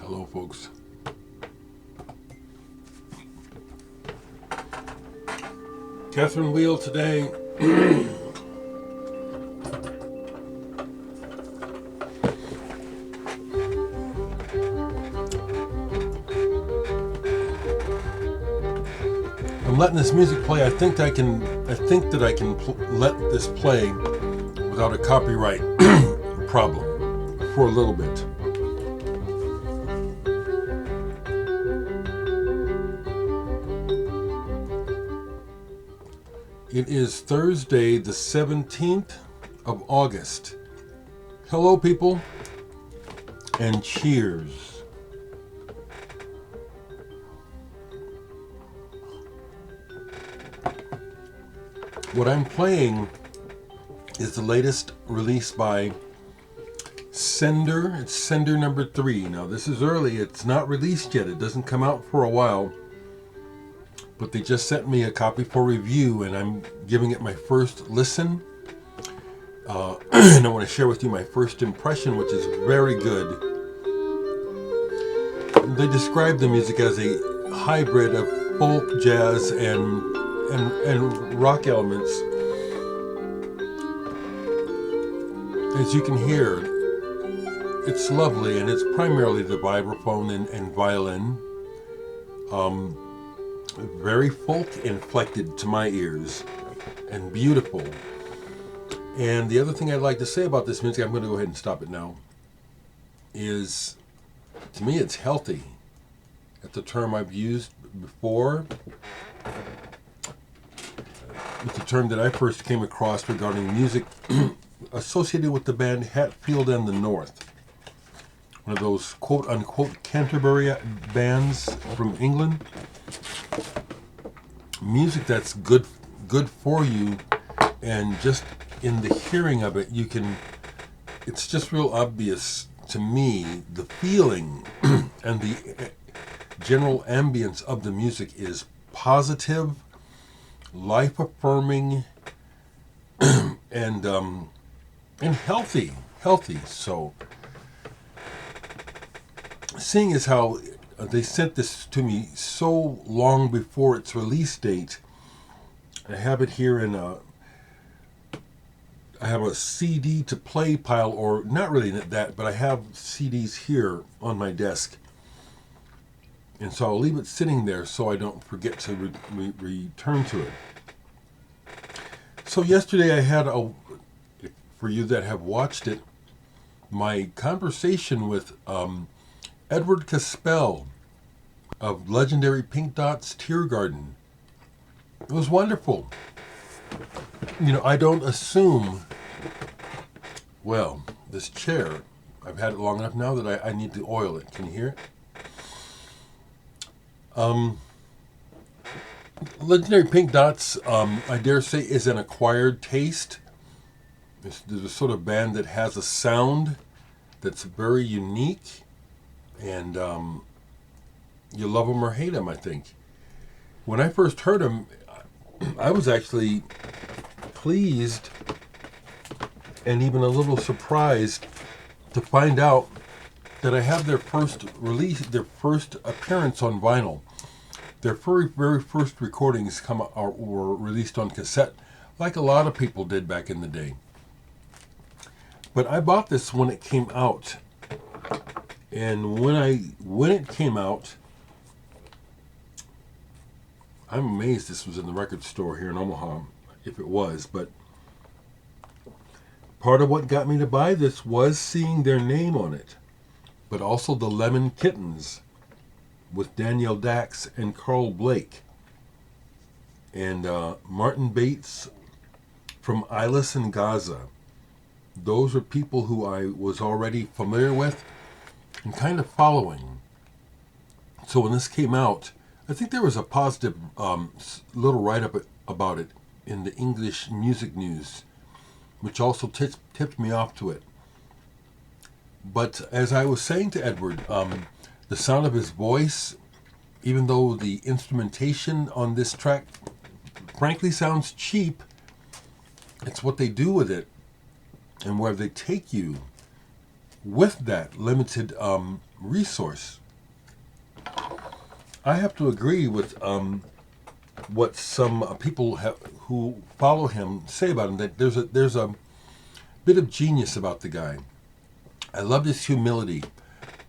Hello, folks. Catherine Wheel today. I'm letting this music play. I think that I can let this play without a copyright problem for a little bit. It is Thursday, the 17th of August. Hello, people, and cheers. What I'm playing is the latest release by Sonder. It's Sender number 3. Now, this is early. It's not released yet. It doesn't come out for a while. But they just sent me a copy for review, and I'm giving it my first listen. And I want to share with you my first impression, which is very good. They describe the music as a hybrid of folk, jazz, and rock elements. As you can hear, it's lovely, and it's primarily the vibraphone and violin. Very folk inflected to my ears, and beautiful. And the other thing I'd like to say about this music, I'm going to go ahead and stop it now, is, to me, it's healthy. That's a term I've used before. It's a term that I first came across regarding music associated with the band Hatfield and the North. One of those quote-unquote Canterbury bands from England. Music that's good for you, and just in the hearing of it, it's just real obvious to me, the feeling and the general ambience of the music is positive, life-affirming, and healthy. So, seeing as how they sent this to me so long before its release date, I have it here I have a CD to play pile, or not really that, but I have CDs here on my desk. And so I'll leave it sitting there so I don't forget to return to it. So yesterday I had, for you that have watched it, my conversation with Edward Caspell of legendary Pink Dots Tear Garden. It was wonderful. I don't assume, well, this chair, I've had it long enough now that I need to oil it. Can you hear it? Legendary Pink Dots, I dare say, is an acquired taste. There's a sort of band that has a sound that's very unique, and you love them or hate them, I think. When I first heard them, I was actually pleased and even a little surprised to find out that I have their first appearance on vinyl. Their very first recordings were released on cassette, like a lot of people did back in the day. But I bought this when it came out, and when it came out, I'm amazed this was in the record store here in Omaha, if it was, but part of what got me to buy this was seeing their name on it, but also the Lemon Kittens with Danielle Dax and Carl Blake, and Martin Bates from Eyeless and Gaza. Those are people who I was already familiar with and kind of following. So when this came out, I think there was a positive little write-up about it in the English Music News, which also tipped me off to it. But as I was saying to Edward, the sound of his voice, even though the instrumentation on this track frankly sounds cheap, it's what they do with it and where they take you with that limited resource. I have to agree with what some people who follow him say about him, that there's a bit of genius about the guy. I loved his humility.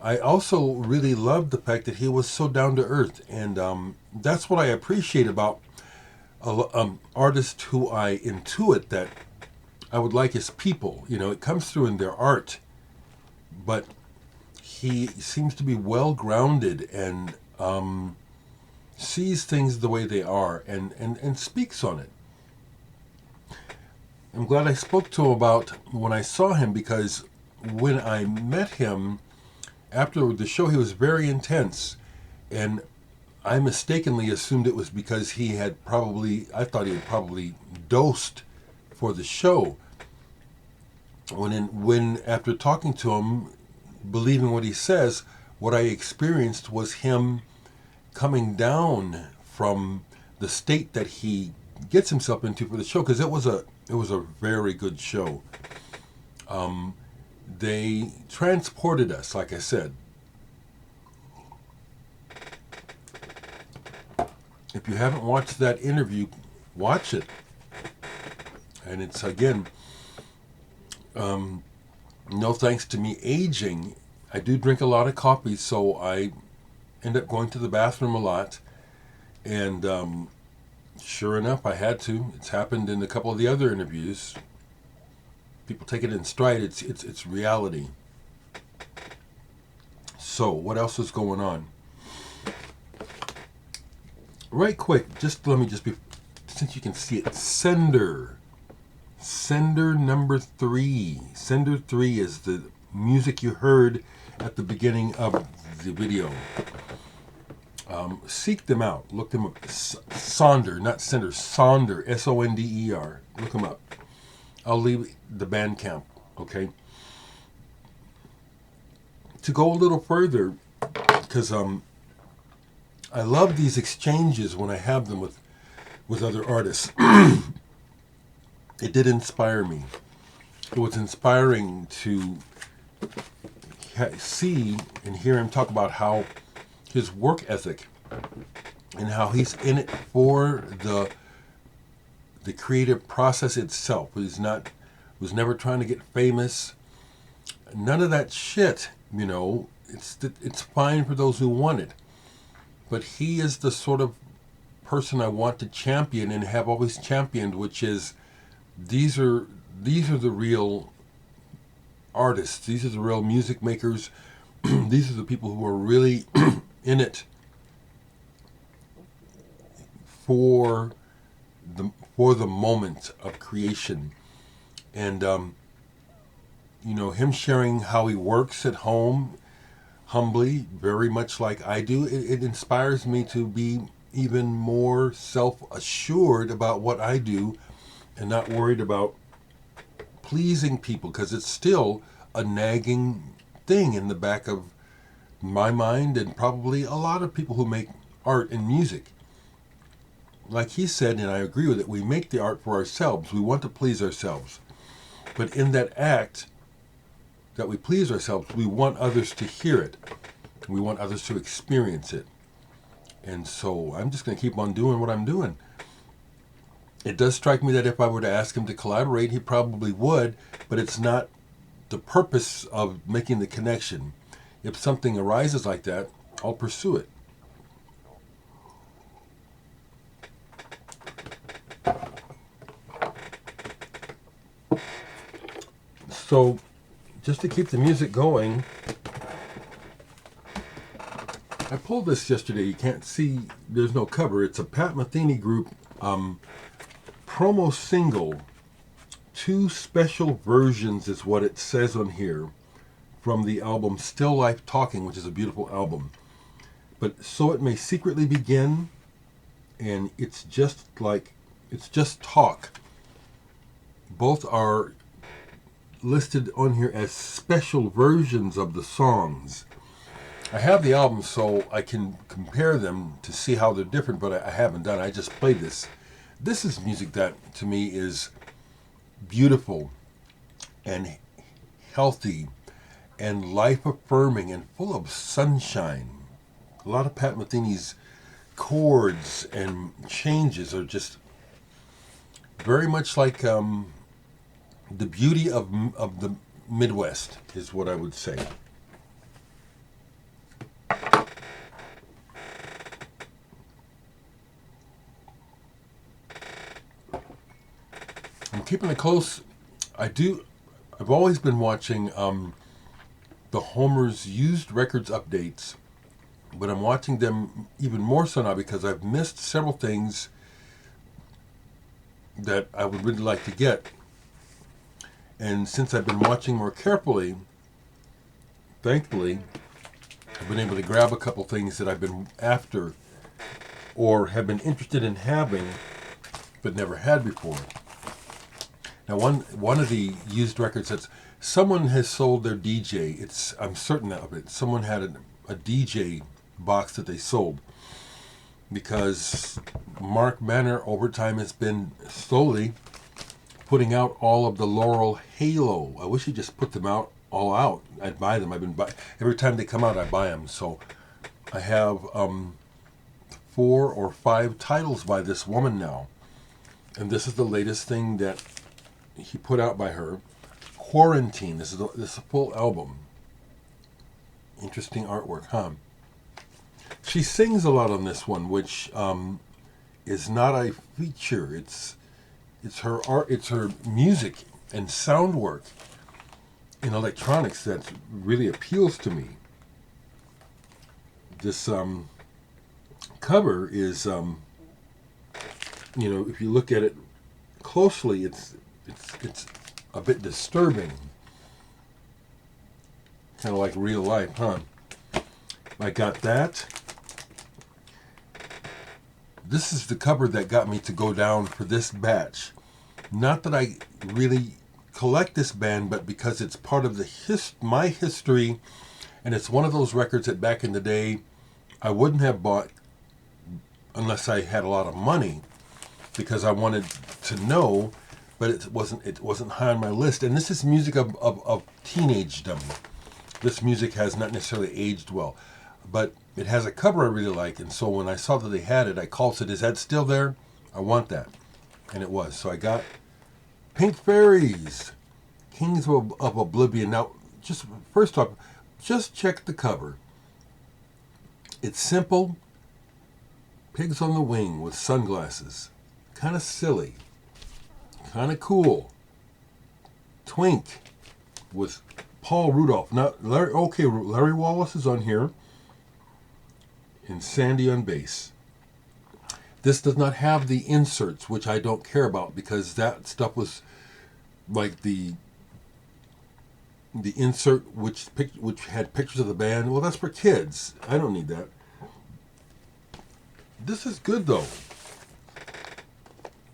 I also really loved the fact that he was so down to earth, and that's what I appreciate about artists who I intuit that I would like as people. You know, it comes through in their art, but he seems to be well grounded and sees things the way they are and speaks on it. I'm glad I spoke to him about when I saw him, because when I met him after the show, he was very intense, and I mistakenly assumed it was because I thought he had probably dosed for the show. When after talking to him, believing what he says, what I experienced was him coming down from the state that he gets himself into for the show, because it was a very good show. They transported us, like I said. If you haven't watched that interview, watch it. And it's, again, no thanks to me aging. I do drink a lot of coffee, so I end up going to the bathroom a lot. And sure enough, I had to. It's happened in a couple of the other interviews. People take it in stride. It's reality. So, what else is going on? Right quick, let me be, since you can see it, Sender number 3. Sender 3 is the music you heard at the beginning of the video. Seek them out. Look them up. Sonder, not Sender. Sonder, Sonder. Look them up. I'll leave the Bandcamp, okay? To go a little further, because I love these exchanges when I have them with other artists. It did inspire me. It was inspiring to see and hear him talk about how his work ethic and how he's in it for the creative process itself. Was never trying to get famous. None of that shit, you know. It's fine for those who want it. But he is the sort of person I want to champion and have always championed, which is these are the real artists. These are the real music makers. These are the people who are really in it for the moment of creation. And you know, him sharing how he works at home humbly, very much like I do, it inspires me to be even more self-assured about what I do and not worried about pleasing people, because it's still a nagging thing in the back of my mind and probably a lot of people who make art and music. Like he said, and I agree with it, we make the art for ourselves. We want to please ourselves. But in that act that we please ourselves, we want others to hear it. We want others to experience it. And so I'm just going to keep on doing what I'm doing. It does strike me that if I were to ask him to collaborate, he probably would, but it's not the purpose of making the connection. If something arises like that, I'll pursue it. So, just to keep the music going, I pulled this yesterday. You can't see, there's no cover. It's a Pat Metheny group promo single. 2 special versions is what it says on here from the album Still Life Talking, which is a beautiful album. But So It May Secretly Begin, and It's Just Talk. Both are listed on here as special versions of the songs. I have the album so I can compare them to see how they're different, but I haven't done it. I just played this. This is music that, to me, is beautiful and healthy and life-affirming and full of sunshine. A lot of Pat Metheny's chords and changes are just very much like the beauty of the Midwest is what I would say. I'm keeping it close. I've always been watching the Homer's used records updates, but I'm watching them even more so now because I've missed several things that I would really like to get. And since I've been watching more carefully, thankfully, I've been able to grab a couple things that I've been after or have been interested in having but never had before. Now, one of the used records that's someone has sold their DJ. I'm certain of it. Someone had a DJ box that they sold because Mark Manor over time has been slowly putting out all of the Laurel Halo. I wish he just put them out all out. I'd buy them. Every time they come out, I buy them. So I have 4 or 5 titles by this woman now, and this is the latest thing that he put out by her. Quarantine. This is a full album. Interesting artwork, huh? She sings a lot on this one, which is not a feature. It's her art. It's her music and sound work in electronics that really appeals to me. This cover is, if you look at it closely, it's a bit disturbing. Kind of like real life, huh? I got that. This is the cover that got me to go down for this batch. Not that I really collect this band, but because it's part of my history, and it's one of those records that back in the day I wouldn't have bought unless I had a lot of money, because I wanted to know, but it wasn't high on my list. And this is music of teenagedom. This music has not necessarily aged well, but it has a cover I really like, and so when I saw that they had it, I called, said, "Is that still there? I want that." And it was. So I got Pink Fairies, Kings of Oblivion. Now, just first off, just check the cover. It's simple. Pigs on the wing with sunglasses. Kind of silly. Kind of cool. Twink with Paul Rudolph. Now, Larry Wallace is on here. And Sandy on bass. This does not have the inserts, which I don't care about, because that stuff was like the insert which had pictures of the band. Well, that's for kids. I don't need that. This is good though.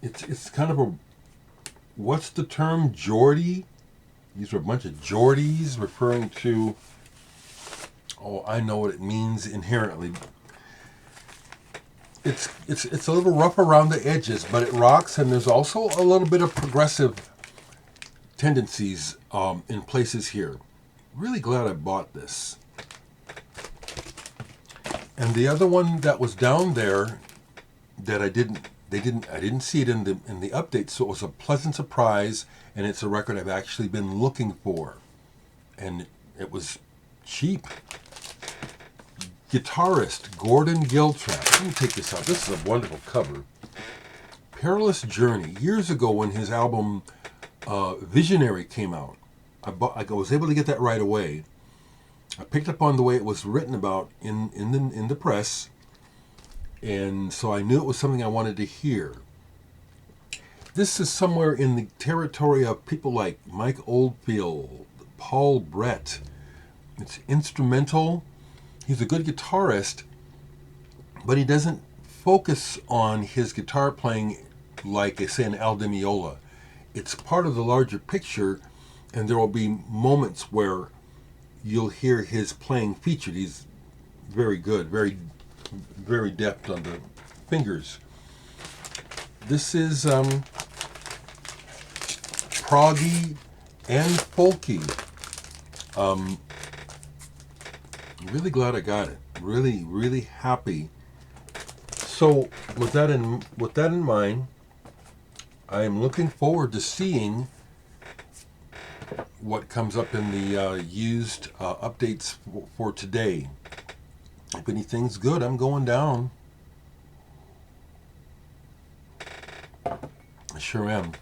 It's kind of what's the term, Geordie? These are a bunch of Geordies referring to. Oh, I know what it means inherently. It's a little rough around the edges, but it rocks, and there's also a little bit of progressive tendencies in places here. Really glad I bought this. And the other one that was down there that I didn't see it in the update, so it was a pleasant surprise, and it's a record I've actually been looking for, and it was cheap. Guitarist Gordon Giltrap. Let me take this out. This is a wonderful cover. Perilous Journey. Years ago, when his album Visionary came out, I was able to get that right away. I picked up on the way it was written about in the press, and so I knew it was something I wanted to hear. This is somewhere in the territory of people like Mike Oldfield, Paul Brett. It's instrumental. He's a good guitarist, but he doesn't focus on his guitar playing like, say, an Al Di Meola. It's part of the larger picture, and there will be moments where you'll hear his playing featured. He's very good, very, very deft on the fingers. This is proggy and folky. Really glad I got it. Really, really happy. So with that in mind, I am looking forward to seeing what comes up in the used updates for today. If anything's good, I'm going down. I sure am.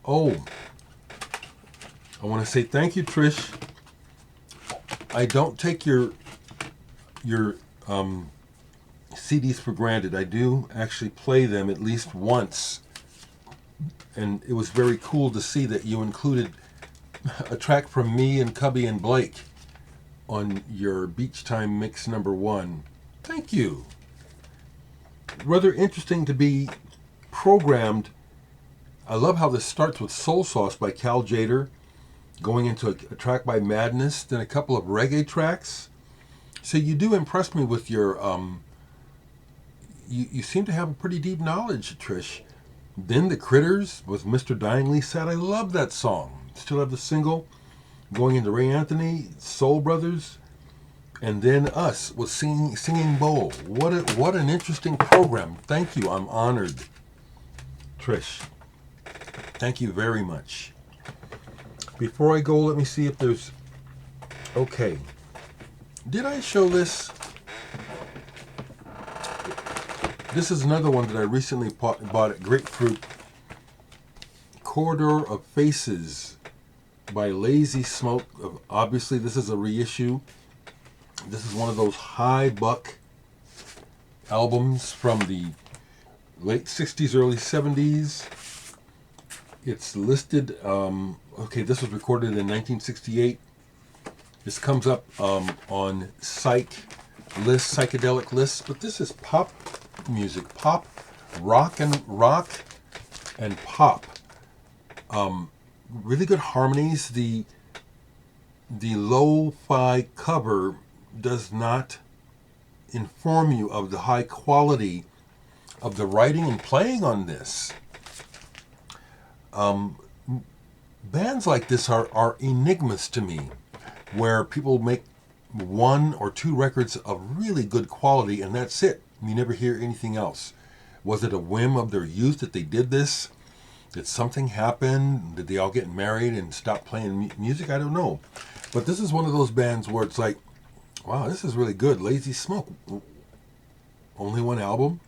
Oh, I want to say thank you, Trish. I don't take your CDs for granted. I do actually play them at least once, and it was very cool to see that you included a track from me and Cubby and Blake on your Beach Time Mix #1. Thank you. Rather interesting to be programmed. I love how this starts with Soul Sauce by Cal Jader, going into a track by Madness, then a couple of reggae tracks. So you do impress me with your, you seem to have a pretty deep knowledge, Trish. Then The Critters with Mr. Dyingly Sad. I love that song. Still have the single. Going into Ray Anthony, Soul Brothers, and then us with Singing Bowl. What an interesting program. Thank you. I'm honored, Trish. Thank you very much. Before I go, let me see if there's... Okay. Did I show this? This is another one that I recently bought at Grapefruit. Corridor of Faces by Lazy Smoke. Obviously, this is a reissue. This is one of those high buck albums from the late 60s, early 70s. It's listed, okay, this was recorded in 1968. This comes up on psychedelic lists, but this is pop music, pop, rock and pop. Really good harmonies. The lo-fi cover does not inform you of the high quality of the writing and playing on this. Bands like this are enigmas to me, where people make 1 or 2 records of really good quality and that's it. You never hear anything else. Was it a whim of their youth that they did this? Did something happen? Did they all get married and stop playing music? I don't know. But this is one of those bands where it's like, wow, this is really good. Lazy Smoke. Only 1 album.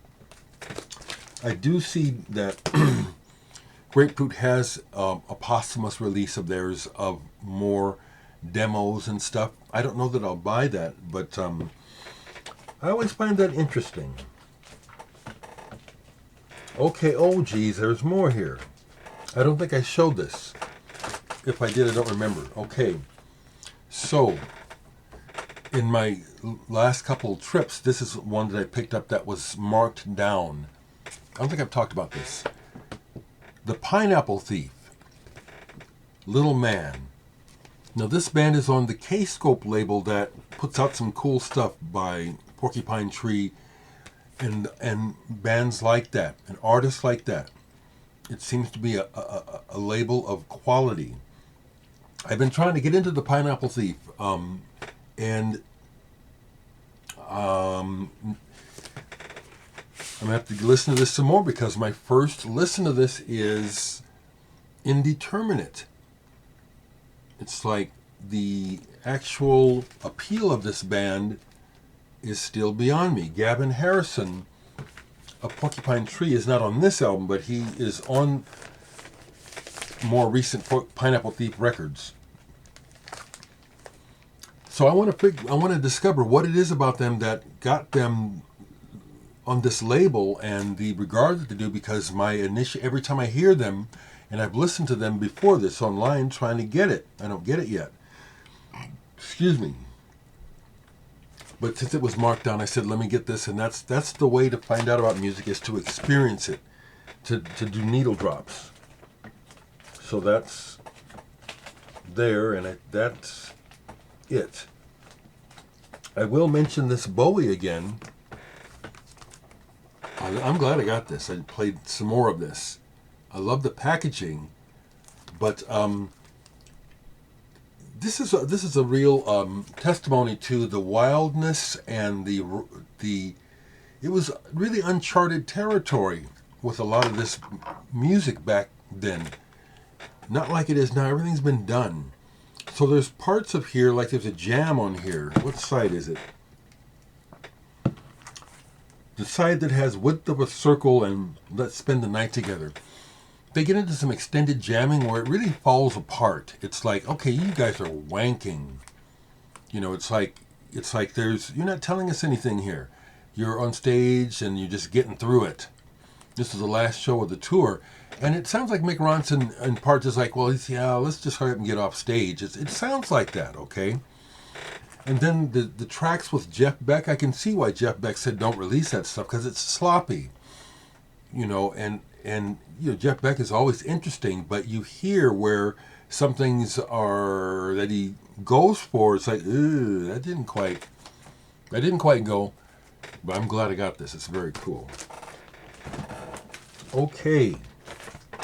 I do see that Grapefruit has a posthumous release of theirs of more demos and stuff. I don't know that I'll buy that, but I always find that interesting. Okay, oh geez, there's more here. I don't think I showed this. If I did, I don't remember. Okay, so in my last couple of trips, this is one that I picked up that was marked down. I don't think I've talked about this. The Pineapple Thief, Little Man. Now this band is on the K-Scope label that puts out some cool stuff by Porcupine Tree and bands like that, and artists like that. It seems to be a label of quality. I've been trying to get into the Pineapple Thief, and I'm going to have to listen to this some more because my first listen to this is indeterminate. It's like the actual appeal of this band is still beyond me. Gavin Harrison of Porcupine Tree is not on this album, but he is on more recent Pineapple Thief records. So I want to discover what it is about them that got them on this label and the regard that they do, because every time I hear them, and I've listened to them before this online trying to get it, I don't get it yet. Excuse me. But since it was marked down, I said, let me get this, and that's the way to find out about music, is to experience it, to do needle drops. So that's there, and that's it. I will mention this Bowie again. I'm glad I got this. I played some more of this. I love the packaging, but this is a real testimony to the wildness and the. It was really uncharted territory with a lot of this music back then. Not like it is now. Everything's been done. So there's parts of here, like there's a jam on here. What side is it? The side that has width of a circle and let's spend the night together. They get into some extended jamming where it really falls apart. It's like, okay, you guys are wanking. You know, it's like there's you're not telling us anything here. You're on stage and you're just getting through it. This is the last show of the tour. And it sounds like Mick Ronson in part is like, well, yeah, let's just hurry up and get off stage. It sounds like that, okay? And then the tracks with Jeff Beck, I can see why Jeff Beck said don't release that stuff because it's sloppy. You know, and you know, Jeff Beck is always interesting, but you hear where some things are that he goes for. It's like, that didn't quite go. But I'm glad I got this. It's very cool. Okay,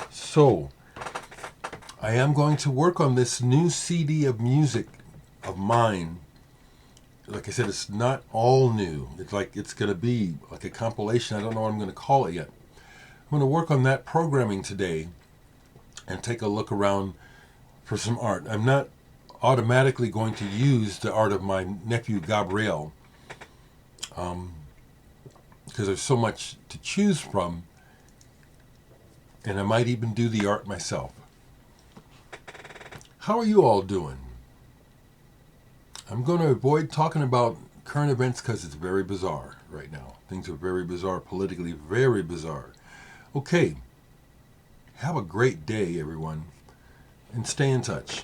so I am going to work on this new CD of music of mine. Like I said, it's not all new. It's like it's going to be like a compilation. I don't know what I'm going to call it yet. I'm going to work on that programming today and take a look around for some art. I'm not automatically going to use the art of my nephew Gabriel because there's so much to choose from, and I might even do the art myself. How are you all doing? I'm going to avoid talking about current events because it's very bizarre right now. Things are very bizarre, politically very bizarre. Okay, have a great day, everyone, and stay in touch.